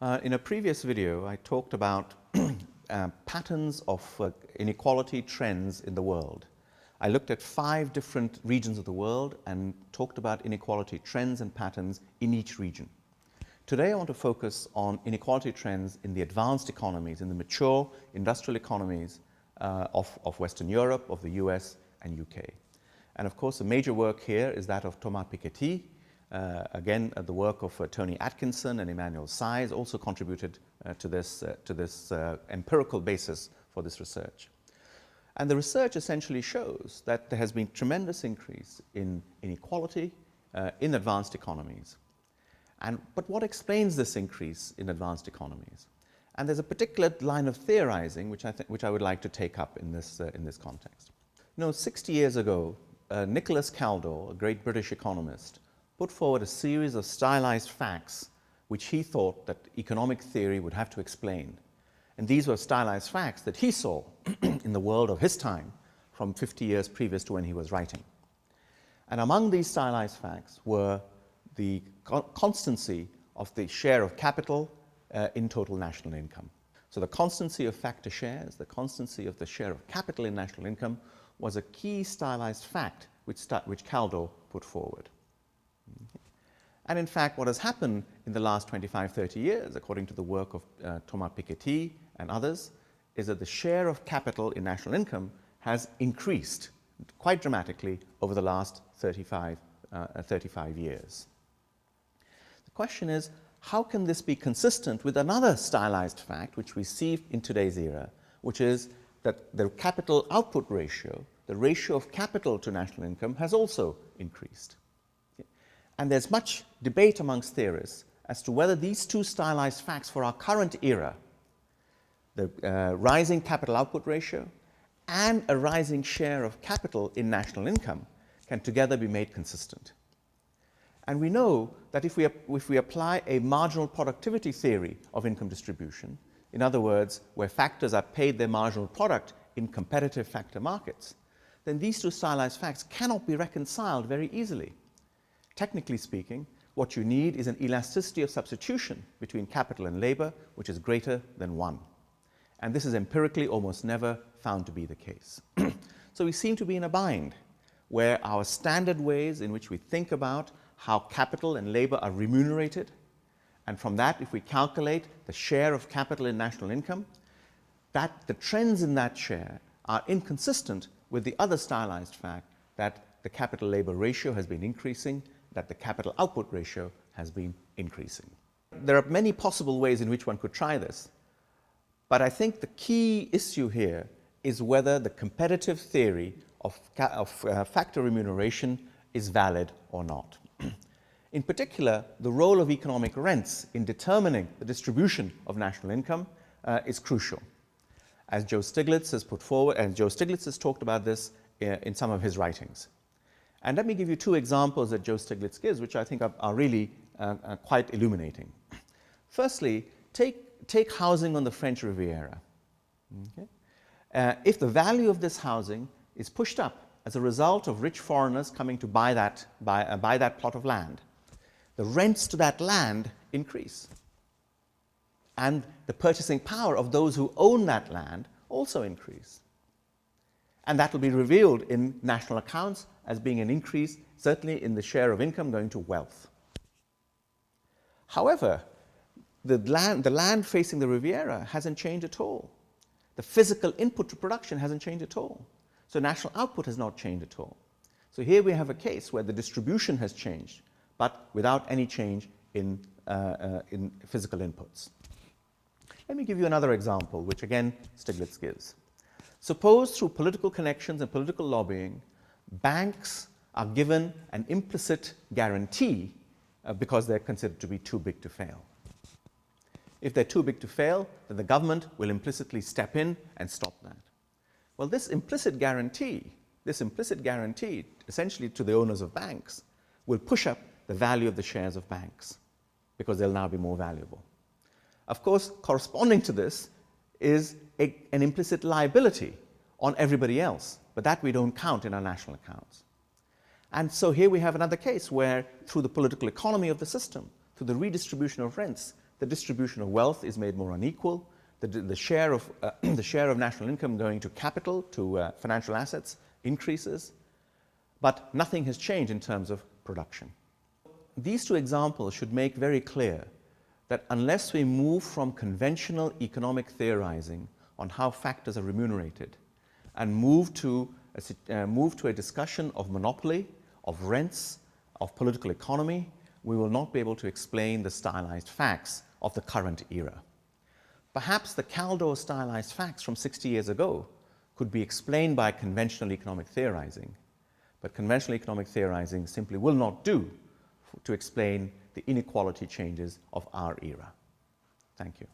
In a previous video, I talked about patterns of inequality trends in the world. I looked at 5 different regions of the world and talked about inequality trends and patterns in each region. Today, I want to focus on inequality trends in the advanced economies, in the mature industrial economies of Western Europe, of the US and UK. And of course, the major work here is that of Thomas Piketty. Again, the work of Tony Atkinson and Emmanuel Size also contributed to this empirical basis for this research. And the research essentially shows that there has been tremendous increase in inequality in advanced economies. But what explains this increase in advanced economies? And there's a particular line of theorizing which I would like to take up in this context. 60 years ago, Nicholas Kaldor, a great British economist, put forward a series of stylized facts which he thought that economic theory would have to explain. And these were stylized facts that he saw in the world of his time from 50 years previous to when he was writing. And among these stylized facts were the constancy of the share of capital in total national income. So the constancy of factor shares, the constancy of the share of capital in national income was a key stylized fact which Kaldor put forward. And in fact, what has happened in the last 25, 30 years, according to the work of Thomas Piketty and others, is that the share of capital in national income has increased quite dramatically over the last 35 years. The question is, how can this be consistent with another stylized fact which we see in today's era, which is that the capital output ratio, the ratio of capital to national income, has also increased. And there's much debate amongst theorists as to whether these two stylized facts for our current era, the rising capital output ratio and a rising share of capital in national income, can together be made consistent. And we know that if we apply a marginal productivity theory of income distribution, in other words, where factors are paid their marginal product in competitive factor markets, then these two stylized facts cannot be reconciled very easily. Technically speaking, what you need is an elasticity of substitution between capital and labor which is greater than 1. And this is empirically almost never found to be the case. So we seem to be in a bind where our standard ways in which we think about how capital and labor are remunerated, and from that, if we calculate the share of capital in national income, that the trends in that share are inconsistent with the other stylized fact that the capital-labor ratio has been increasing, that the capital output ratio has been increasing. There are many possible ways in which one could try this, but I think the key issue here is whether the competitive theory of factor remuneration is valid or not. In particular, the role of economic rents in determining the distribution of national income is crucial, as Joe Stiglitz has put forward, and Joe Stiglitz has talked about this in some of his writings. And let me give you 2 examples that Joe Stiglitz gives, which I think are really quite illuminating. Firstly, take housing on the French Riviera. Okay? If the value of this housing is pushed up as a result of rich foreigners coming to buy that plot of land, the rents to that land increase. And the purchasing power of those who own that land also increase. And that will be revealed in national accounts as being an increase, certainly in the share of income going to wealth. However, the land facing the Riviera hasn't changed at all. The physical input to production hasn't changed at all. So national output has not changed at all. So here we have a case where the distribution has changed, but without any change in physical inputs. Let me give you another example, which again Stiglitz gives. Suppose through political connections and political lobbying, banks are given an implicit guarantee because they're considered to be too big to fail. If they're too big to fail, then the government will implicitly step in and stop that. Well, this implicit guarantee, essentially to the owners of banks, will push up the value of the shares of banks because they'll now be more valuable. Of course, corresponding to this is an implicit liability on everybody else, but that we don't count in our national accounts. And so here we have another case where, through the political economy of the system, through the redistribution of rents, the distribution of wealth is made more unequal, the share of the share of national income going to capital, to financial assets increases, but nothing has changed in terms of production. These two examples should make very clear that unless we move from conventional economic theorizing on how factors are remunerated and move to a discussion of monopoly, of rents, of political economy, we will not be able to explain the stylized facts of the current era. Perhaps the Caldor stylized facts from 60 years ago could be explained by conventional economic theorizing, but conventional economic theorizing simply will not do to explain the inequality changes of our era. Thank you.